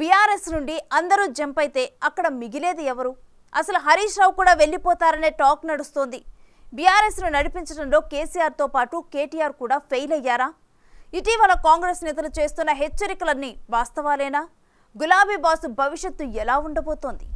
BRS నుండి అందరూ jump అయితే అక్కడ మిగిలేది ఎవరు? అసలు హరీష్ రావు కూడా వెళ్ళిపోతారనే టాక్ నడుస్తోంది. బీఆర్ఎస్ ను నడిపించడంలో కేసీఆర్ తో పాటు కేటీఆర్ కూడా ఫెయిల్ అయ్యారా? ఇటీవల కాంగ్రెస్ నేతలు చేస్తున్న హెచ్చరికలన్నీ వాస్తవాలేనా? గులాబీ బాసు భవిష్యత్తు ఎలా ఉండబోతోంది?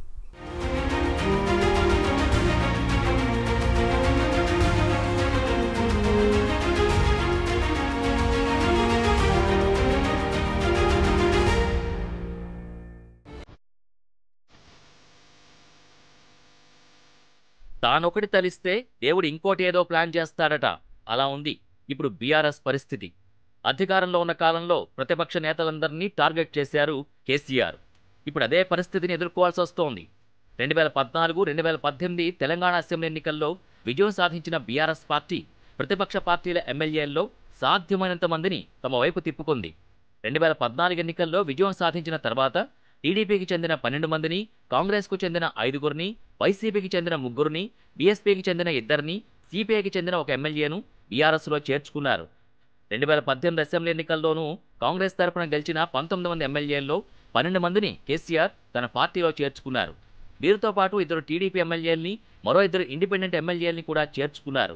తానొకటి తలిస్తే దేవుడు ఇంకోటి ఏదో ప్లాన్ చేస్తాడట. అలా ఉంది ఇప్పుడు బీఆర్ఎస్ పరిస్థితి. అధికారంలో ఉన్న కాలంలో ప్రతిపక్ష నేతలందరినీ టార్గెట్ చేశారు కేసీఆర్. ఇప్పుడు అదే పరిస్థితిని ఎదుర్కోవాల్సి వస్తోంది. 2014-2018 తెలంగాణ అసెంబ్లీ ఎన్నికల్లో విజయం సాధించిన బీఆర్ఎస్ పార్టీ ప్రతిపక్ష పార్టీల ఎమ్మెల్యేల్లో సాధ్యమైనంత మందిని తమ వైపు తిప్పుకుంది. 2014 ఎన్నికల్లో విజయం సాధించిన తర్వాత టీడీపీకి చెందిన 12 మందిని, కాంగ్రెస్కు చెందిన 5గురిని, వైసీపీకి చెందిన 3గురిని, బీఎస్పీకి చెందిన 2ని, సిపిఐకి చెందిన 1 ఎమ్మెల్యేను బీఆర్ఎస్లో చేర్చుకున్నారు. 2018 అసెంబ్లీ ఎన్నికల్లోనూ కాంగ్రెస్ తరపున గెలిచిన 19 మంది ఎమ్మెల్యేల్లో 12 మందిని కేసీఆర్ తన పార్టీలో చేర్చుకున్నారు. వీరితో పాటు 2 టీడీపీ ఎమ్మెల్యేల్ని, మరో 2 ఇండిపెండెంట్ ఎమ్మెల్యేల్ని కూడా చేర్చుకున్నారు.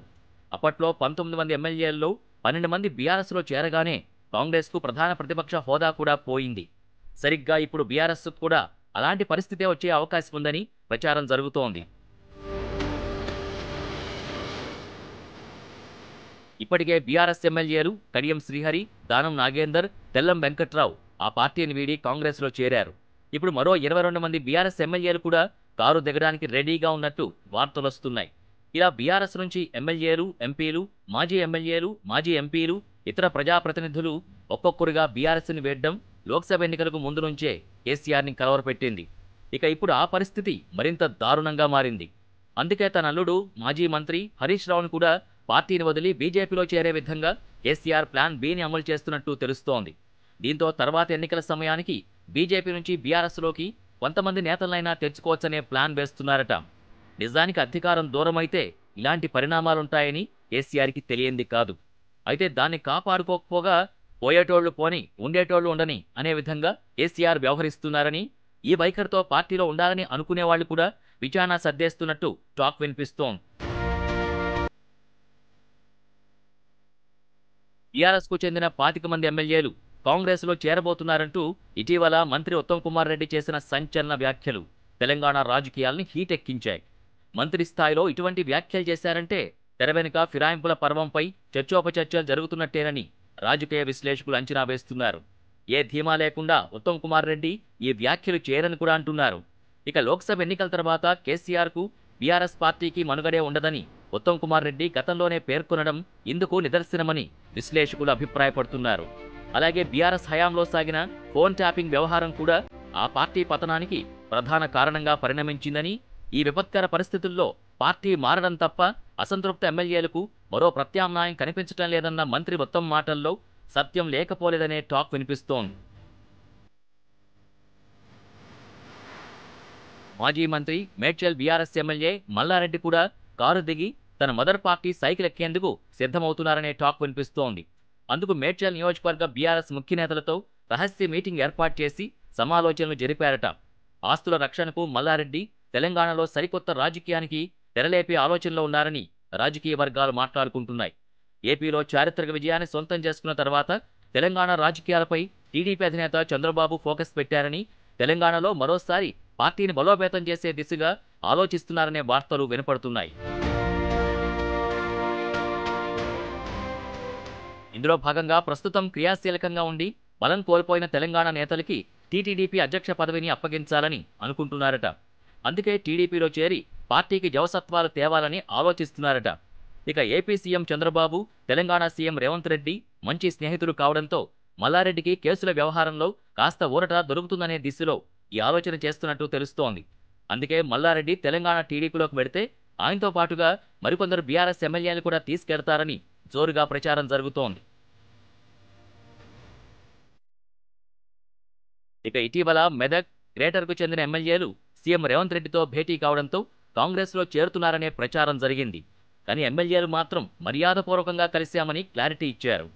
అప్పట్లో 19 మంది ఎమ్మెల్యేల్లో 12 మంది బీఆర్ఎస్లో చేరగానే కాంగ్రెస్కు ప్రధాన ప్రతిపక్ష హోదా కూడా పోయింది. సరిగ్గా ఇప్పుడు బీఆర్ఎస్ కూడా అలాంటి పరిస్థితే వచ్చే అవకాశం ఉందని ప్రచారం జరుగుతోంది. ఇప్పటికే బీఆర్ఎస్ ఎమ్మెల్యేలు కడియం శ్రీహరి, దానం నాగేందర్, తెల్లం వెంకట్రావు ఆ పార్టీని వీడి కాంగ్రెస్లో చేరారు. ఇప్పుడు మరో 22 మంది బీఆర్ఎస్ ఎమ్మెల్యేలు కూడా కారు దిగడానికి రెడీగా ఉన్నట్టు వార్తలొస్తున్నాయి. ఇలా బీఆర్ఎస్ నుంచి ఎమ్మెల్యేలు, ఎంపీలు, మాజీ ఎమ్మెల్యేలు, మాజీ ఎంపీలు, ఇతర ప్రజాప్రతినిధులు ఒక్కొక్కరుగా బీఆర్ఎస్ని వేయడం లోక్సభ ఎన్నికలకు ముందు నుంచే కేసీఆర్ని కలవరపెట్టింది. ఇక ఇప్పుడు ఆ పరిస్థితి మరింత దారుణంగా మారింది. అందుకే తన అల్లుడు మాజీ మంత్రి హరీష్ రావును కూడా పార్టీని వదిలి బీజేపీలో చేరే విధంగా కేసీఆర్ ప్లాన్ బిని అమలు చేస్తున్నట్టు తెలుస్తోంది. దీంతో తర్వాత ఎన్నికల సమయానికి బీజేపీ నుంచి బీఆర్ఎస్లోకి కొంతమంది నేతలైనా తెచ్చుకోవచ్చనే ప్లాన్ వేస్తున్నారట. నిజానికి అధికారం దూరమైతే ఇలాంటి పరిణామాలుంటాయని కేసీఆర్కి తెలియంది కాదు. అయితే దాన్ని కాపాడుకోకపోగా పోయేటోళ్లు పోని, ఉండేటోళ్లు ఉండని అనే విధంగా కేసీఆర్ వ్యవహరిస్తున్నారని, ఈ వైఖరితో పార్టీలో ఉండాలని అనుకునేవాళ్లు కూడా విచారణ సర్దేస్తున్నట్టు టాక్ వినిపిస్తోంది. టీఆర్ఎస్కు చెందిన 25 మంది ఎమ్మెల్యేలు కాంగ్రెస్లో చేరబోతున్నారంటూ ఇటీవల మంత్రి ఉత్తమ్ కుమార్ రెడ్డి చేసిన సంచలన వ్యాఖ్యలు తెలంగాణ రాజకీయాల్ని హీటెక్కించాయి. మంత్రి స్థాయిలో ఇటువంటి వ్యాఖ్యలు చేశారంటే తెర వెనుక ఫిరాయింపుల పర్వంపై చర్చోపచర్చలు జరుగుతున్నట్టేనని రాజకీయ విశ్లేషకులు అంచనా వేస్తున్నారు. ఏ ధీమా లేకుండా ఉత్తమ్ కుమార్ రెడ్డి ఈ వ్యాఖ్యలు చేయరని కూడా అంటున్నారు. ఇక లోక్సభ ఎన్నికల తర్వాత కేసీఆర్కు బీఆర్ఎస్ పార్టీకి మనుగడే ఉండదని ఉత్తమ్ కుమార్ రెడ్డి గతంలోనే పేర్కొనడం ఇందుకు నిదర్శనమని విశ్లేషకులు అభిప్రాయపడుతున్నారు. అలాగే బీఆర్ఎస్ హయాంలో సాగిన ఫోన్ ట్యాపింగ్ వ్యవహారం కూడా ఆ పార్టీ పతనానికి ప్రధాన కారణంగా పరిణమించిందని, ఈ విపత్కర పరిస్థితుల్లో పార్టీ మారడం తప్ప అసంతృప్త ఎమ్మెల్యేలకు మరో ప్రత్యామ్నాయం కనిపించటం లేదన్న మంత్రి ఉత్తమ్ మాటల్లో సత్యం లేకపోలేదనే టాక్ వినిపిస్తోంది. మాజీ మంత్రి మేడ్చల్ బీఆర్ఎస్ ఎమ్మెల్యే మల్లారెడ్డి కూడా కారు దిగి తన మదర్ పార్టీ సైకిల్ ఎక్కేందుకు సిద్ధమవుతున్నారనే టాక్ వినిపిస్తోంది. అందుకు మేడ్చల్ నియోజకవర్గ బీఆర్ఎస్ ముఖ్య నేతలతో రహస్య మీటింగ్ ఏర్పాటు చేసి సమాలోచనలు జరిపారట. ఆస్తుల రక్షణకు మల్లారెడ్డి తెలంగాణలో సరికొత్త రాజకీయానికి తెరలేపే ఆలోచనలో ఉన్నారని రాజకీయ వర్గాలు మాట్లాడుకుంటున్నాయి. ఏపీలో చారిత్రక విజయాన్ని సొంతం చేసుకున్న తర్వాత తెలంగాణ రాజకీయాలపై టీడీపీ అధినేత చంద్రబాబు ఫోకస్ పెట్టారని, తెలంగాణలో మరోసారి పార్టీని బలోపేతం చేసే దిశగా ఆలోచిస్తున్నారనే వార్తలు వినపడుతున్నాయి. ఇందులో భాగంగా ప్రస్తుతం క్రియాశీలకంగా ఉండి బలం కోల్పోయిన తెలంగాణ నేతలకి టీటీడీపీ అధ్యక్ష పదవిని అప్పగించాలని అనుకుంటున్నారట. అందుకే టీడీపీలో చేరి పార్టీకి జవసత్వాలు తేవాలని ఆలోచిస్తున్నారట. ఇక AP CM Chandrababu, Telangana CM Revanth Reddy మంచి స్నేహితులు కావడంతో మల్లారెడ్డికి కేసుల వ్యవహారంలో కాస్త ఊరట దొరుకుతుందనే దిశలో ఈ ఆలోచన చేస్తున్నట్టు తెలుస్తోంది. అందుకే మల్లారెడ్డి తెలంగాణ టీడీపీలోకి వెడితే ఆయనతో పాటుగా మరికొందరు బీఆర్ఎస్ ఎమ్మెల్యేలు కూడా తీసుకెడతారని జోరుగా ప్రచారం జరుగుతోంది. ఇక ఇటీవల మెదక్, గ్రేటర్కు చెందిన ఎమ్మెల్యేలు సీఎం రేవంత్ రెడ్డితో భేటీ కావడంతో కాంగ్రెస్లో చేరుతున్నారనే ప్రచారం జరిగింది. కానీ ఎమ్మెల్యేలు మాత్రం మర్యాదపూర్వకంగా కలిశామని క్లారిటీ ఇచ్చారు.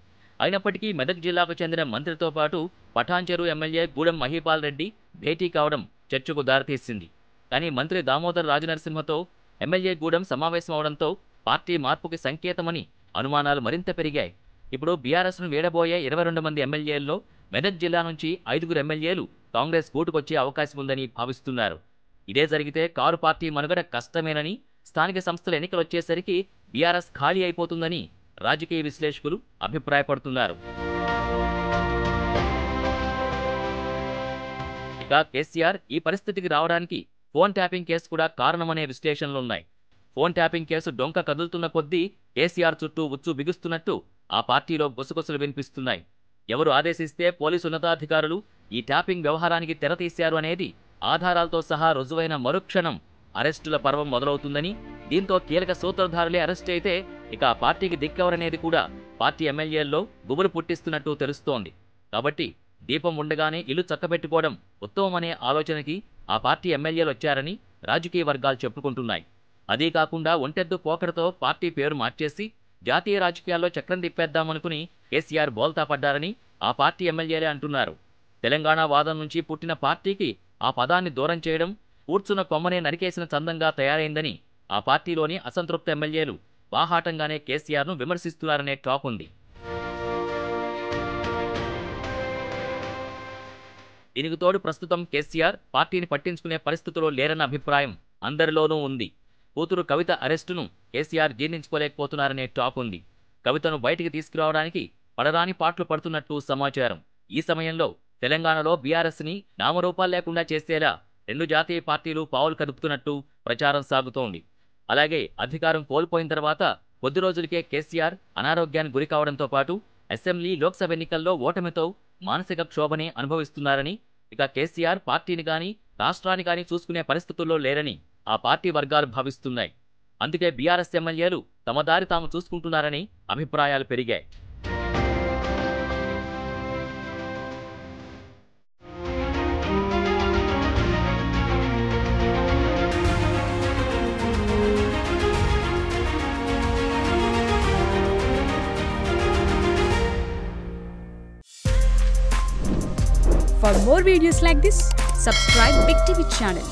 అయినప్పటికీ మెదక్ జిల్లాకు చెందిన మంత్రితో పాటు పఠాన్చెరు ఎమ్మెల్యే గూడెం మహీపాల్ రెడ్డి భేటీ కావడం చర్చకు దారితీసింది. కానీ మంత్రి దామోదర్ రాజనరసింహతో ఎమ్మెల్యే గూడెం సమావేశం అవడంతో పార్టీ మార్పుకి సంకేతమని అనుమానాలు మరింత పెరిగాయి. ఇప్పుడు బీఆర్ఎస్ను వీడబోయే 22 మంది ఎమ్మెల్యేల్లో మెదక్ జిల్లా నుంచి 5 ఎమ్మెల్యేలు కాంగ్రెస్ గూటుకొచ్చే అవకాశం ఉందని భావిస్తున్నారు. ఇదే జరిగితే కారు పార్టీ మనుగడ కష్టమేనని, స్థానిక సంస్థల ఎన్నికలు వచ్చేసరికి బీఆర్ఎస్ ఖాళీ అయిపోతుందని రాజకీయ విశ్లేషకులు అభిప్రాయపడుతున్నారు. ఇక కేసీఆర్ ఈ పరిస్థితికి రావడానికి ఫోన్ ట్యాపింగ్ కేసు కూడా కారణమనే విశ్లేషణలున్నాయి. ఫోన్ ట్యాపింగ్ కేసు డొంక కదులుతున్న కొద్దీ కేసీఆర్ చుట్టూ ఉచ్చు బిగుస్తున్నట్టు ఆ పార్టీలో గుసగుసలు వినిపిస్తున్నాయి. ఎవరు ఆదేశిస్తే పోలీసు ఉన్నతాధికారులు ఈ ట్యాపింగ్ వ్యవహారానికి తెరతీశారు అనేది ఆధారాలతో సహా రుజువైన మరుక్షణం అరెస్టుల పర్వం మొదలవుతుందని, దీంతో కీలక సూత్రధారులే అరెస్ట్ అయితే ఇక ఆ పార్టీకి దిక్కెవరనేది కూడా పార్టీ ఎమ్మెల్యేల్లో గుబులు పుట్టిస్తున్నట్టు తెలుస్తోంది. కాబట్టి దీపం ఉండగానే ఇల్లు చక్కబెట్టుకోవడం ఉత్తమమనే ఆలోచనకి ఆ పార్టీ ఎమ్మెల్యేలు వచ్చారని రాజకీయ వర్గాలు చెప్పుకుంటున్నాయి. అదీ కాకుండా ఒంటెద్దు పోకడతో పార్టీ పేరు మార్చేసి జాతీయ రాజకీయాల్లో చక్రం తిప్పేద్దామనుకుని కేసీఆర్ బోల్తా పడ్డారని ఆ పార్టీ ఎమ్మెల్యేలే అంటున్నారు. తెలంగాణ వాదం నుంచి పుట్టిన పార్టీకి ఆ పదాన్ని దూరం చేయడం కూర్చున్న కొమ్మనే నరికేసిన చందంగా తయారైందని ఆ పార్టీలోని అసంతృప్త ఎమ్మెల్యేలు బాహాటంగానే కేసీఆర్ను విమర్శిస్తున్నారనే టాక్ ఉంది. దీనికి తోడు ప్రస్తుతం కేసీఆర్ పార్టీని పట్టించుకునే పరిస్థితిలో లేరన్న అభిప్రాయం అందరిలోనూ ఉంది. కూతురు కవిత అరెస్టును కేసీఆర్ జీర్ణించుకోలేకపోతున్నారనే టాక్ ఉంది. కవితను బయటికి తీసుకురావడానికి పడరాని పాట్లు పడుతున్నట్టు సమాచారం. ఈ సమయంలో తెలంగాణలో బీఆర్ఎస్ని నామరూపాలు లేకుండా చేసేలా 2 జాతీయ పార్టీలు పావులు కదుపుతున్నట్టు ప్రచారం సాగుతోంది. అలాగే అధికారం కోల్పోయిన తర్వాత కొద్ది రోజులకే కేసీఆర్ అనారోగ్యానికి గురి కావడంతో పాటు అసెంబ్లీ, లోక్సభ ఎన్నికల్లో ఓటమితో మానసిక క్షోభని అనుభవిస్తున్నారని, ఇక కేసీఆర్ పార్టీని కానీ రాష్ట్రాన్ని కానీ చూసుకునే పరిస్థితుల్లో లేరని ఆ పార్టీ వర్గాలు భావిస్తున్నాయి. అందుకే బీఆర్ఎస్ ఎమ్మెల్యేలు తమ దారి తాము చూసుకుంటున్నారని అభిప్రాయాలు పెరిగాయి. For more videos like this, subscribe Big TV channel.